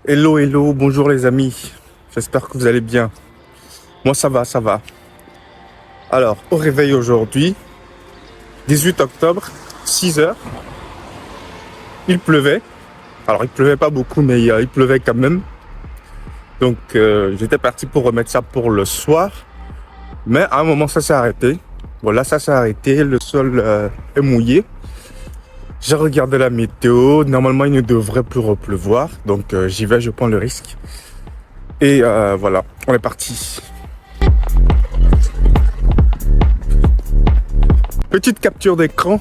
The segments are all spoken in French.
Hello, hello, bonjour les amis. J'espère que vous allez bien. Moi, ça va, ça va. Alors, au réveil aujourd'hui, 18 octobre, 6 heures, il pleuvait. Alors, il pleuvait pas beaucoup, mais il pleuvait quand même. Donc, j'étais parti pour remettre ça pour le soir. Mais à un moment, ça s'est arrêté. Voilà, ça s'est arrêté. Le sol est mouillé. J'ai regardé la météo. Normalement, il ne devrait plus repleuvoir. Donc, j'y vais, je prends le risque. Et voilà, on est parti. Petite capture d'écran.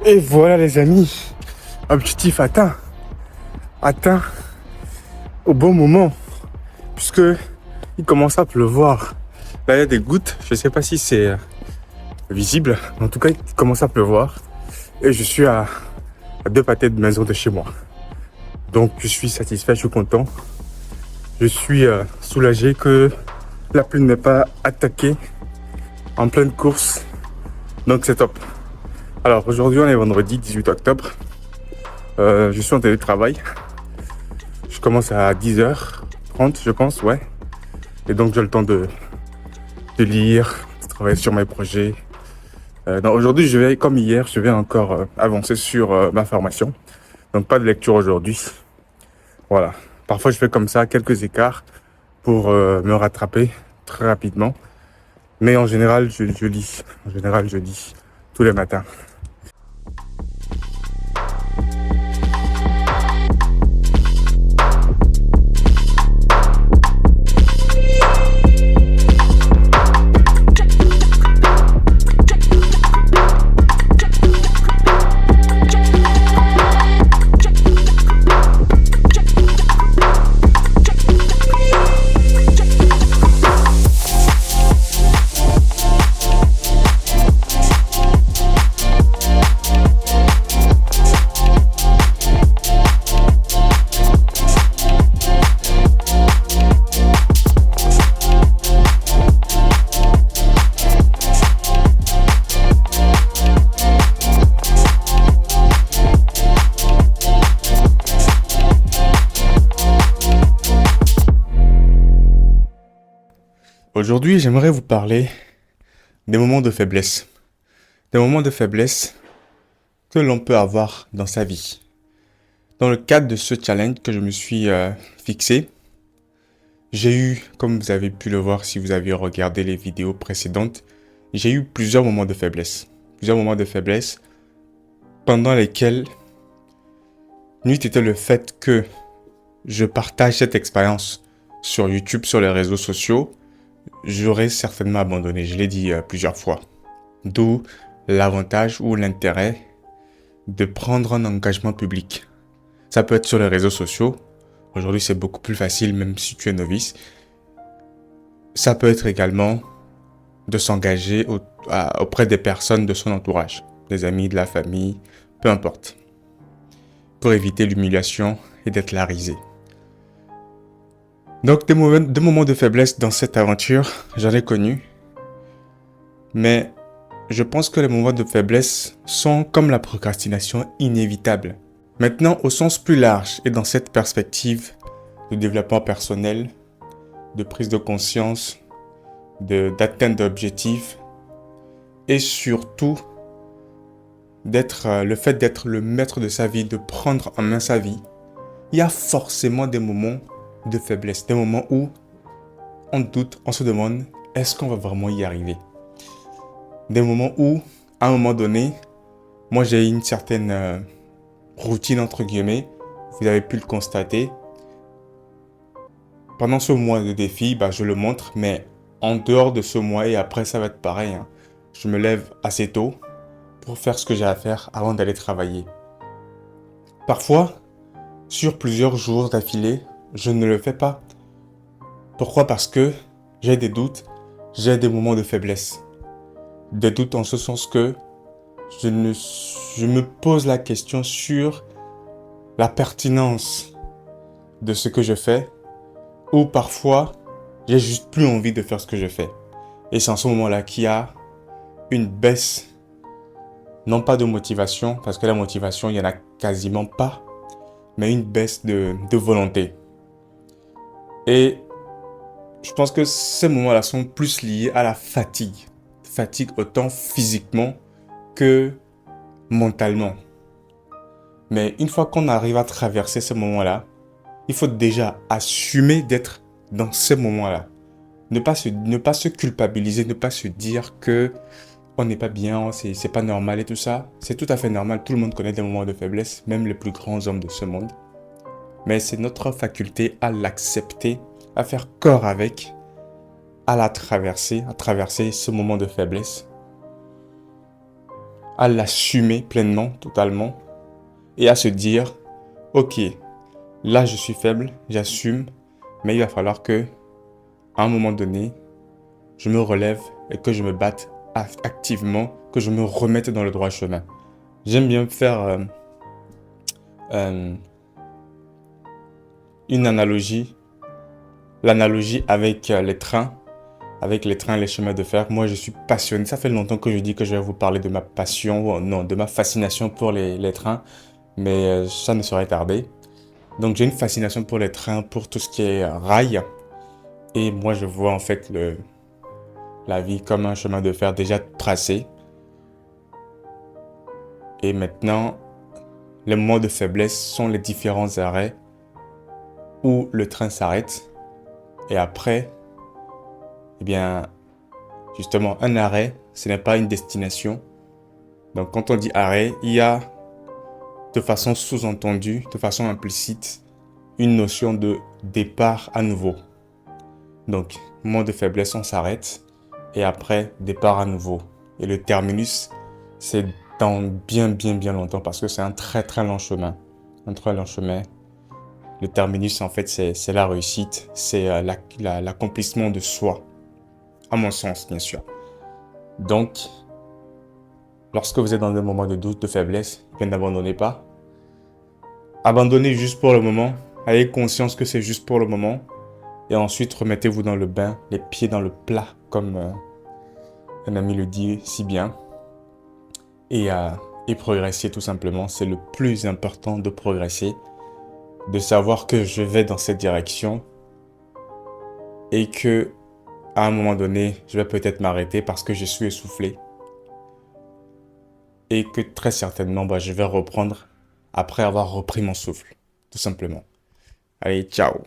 Et voilà les amis, objectif atteint au bon moment, puisque il commence à pleuvoir. Là il y a des gouttes, je ne sais pas si c'est visible, mais en tout cas il commence à pleuvoir. Et je suis à 2 pâtés de maison de chez moi. Donc je suis satisfait, je suis content. Je suis soulagé que la pluie n'ait pas attaqué en pleine course. Donc c'est top. Alors aujourd'hui on est vendredi 18 octobre. Je suis en télétravail. Je commence à 10h30 je pense, ouais. Et donc j'ai le temps de lire, de travailler sur mes projets. Aujourd'hui je vais, comme hier, je vais encore avancer sur ma formation. Donc pas de lecture aujourd'hui. Voilà. Parfois je fais comme ça, quelques écarts pour me rattraper très rapidement. Mais en général je lis. En général je lis tous les matins. Aujourd'hui, j'aimerais vous parler des moments de faiblesse. Des moments de faiblesse que l'on peut avoir dans sa vie. Dans le cadre de ce challenge que je me suis fixé, j'ai eu, comme vous avez pu le voir si vous avez regardé les vidéos précédentes, j'ai eu plusieurs moments de faiblesse. Plusieurs moments de faiblesse pendant lesquels, n'eût été le fait que je partage cette expérience sur YouTube, sur les réseaux sociaux, j'aurais certainement abandonné, je l'ai dit plusieurs fois. D'où l'avantage ou l'intérêt de prendre un engagement public. Ça peut être sur les réseaux sociaux. Aujourd'hui, c'est beaucoup plus facile, même si tu es novice. Ça peut être également de s'engager auprès des personnes de son entourage, des amis, de la famille, peu importe, pour éviter l'humiliation et d'être la risée. Donc, des moments de faiblesse dans cette aventure, j'en ai connu. Mais je pense que les moments de faiblesse sont comme la procrastination inévitables. Maintenant, au sens plus large et dans cette perspective de développement personnel, de prise de conscience, d'atteinte d'objectifs et surtout le fait d'être le maître de sa vie, de prendre en main sa vie, il y a forcément des moments de faiblesse, des moments où on doute, on se demande, est-ce qu'on va vraiment y arriver? Des moments où, à un moment donné, Moi, j'ai une certaine routine, entre guillemets. Vous avez pu le constater. Pendant ce mois de défi, je le montre, mais en dehors de ce mois et après, ça va être pareil, hein. Je me lève assez tôt pour faire ce que j'ai à faire avant d'aller travailler. Parfois, sur plusieurs jours d'affilée, je ne le fais pas. Pourquoi? Parce que j'ai des doutes, j'ai des moments de faiblesse. Des doutes en ce sens que je me pose la question sur la pertinence de ce que je fais, ou parfois, j'ai juste plus envie de faire ce que je fais. Et c'est en ce moment-là qu'il y a une baisse, non pas de motivation, parce que la motivation, il n'y en a quasiment pas, mais une baisse de volonté. Et je pense que ces moments-là sont plus liés à la fatigue. Fatigue autant physiquement que mentalement. Mais une fois qu'on arrive à traverser ces moments-là, il faut déjà assumer d'être dans ces moments-là. Ne pas se culpabiliser, ne pas se dire que on n'est pas bien, c'est pas normal et tout ça. C'est tout à fait normal. Tout le monde connaît des moments de faiblesse, même les plus grands hommes de ce monde. Mais c'est notre faculté à l'accepter, à faire corps avec, à traverser ce moment de faiblesse, à l'assumer pleinement, totalement, et à se dire, ok, là je suis faible, j'assume, mais il va falloir que, à un moment donné, je me relève et que je me batte activement, que je me remette dans le droit chemin. J'aime bien faire une analogie, l'analogie avec les trains. Avec les trains et les chemins de fer, moi je suis passionné. Ça fait longtemps que je dis que je vais vous parler de ma passion, non, de ma fascination pour les trains, mais ça ne saurait tarder. Donc j'ai une fascination pour les trains, pour tout ce qui est rail. Et moi je vois en fait la vie comme un chemin de fer déjà tracé. Et maintenant, les moments de faiblesse sont les différents arrêts où le train s'arrête. Et après, eh bien, justement, un arrêt, ce n'est pas une destination. Donc quand on dit arrêt, il y a de façon sous-entendue, de façon implicite, une notion de départ à nouveau. Donc, moment de faiblesse, on s'arrête et après, départ à nouveau. Et le terminus, c'est dans bien longtemps parce que c'est un très long chemin. Un très long chemin. Le terminus, en fait, c'est la réussite, c'est l'accomplissement de soi. À mon sens, bien sûr. Donc, lorsque vous êtes dans des moments de doute, de faiblesse, n'abandonnez pas. Abandonnez juste pour le moment. Ayez conscience que c'est juste pour le moment. Et ensuite, remettez-vous dans le bain, les pieds dans le plat, comme un ami le dit si bien. Et progressez tout simplement. C'est le plus important de progresser. De savoir que je vais dans cette direction. Et que, à un moment donné, je vais peut-être m'arrêter parce que je suis essoufflé. Et que très certainement, je vais reprendre après avoir repris mon souffle. Tout simplement. Allez, ciao!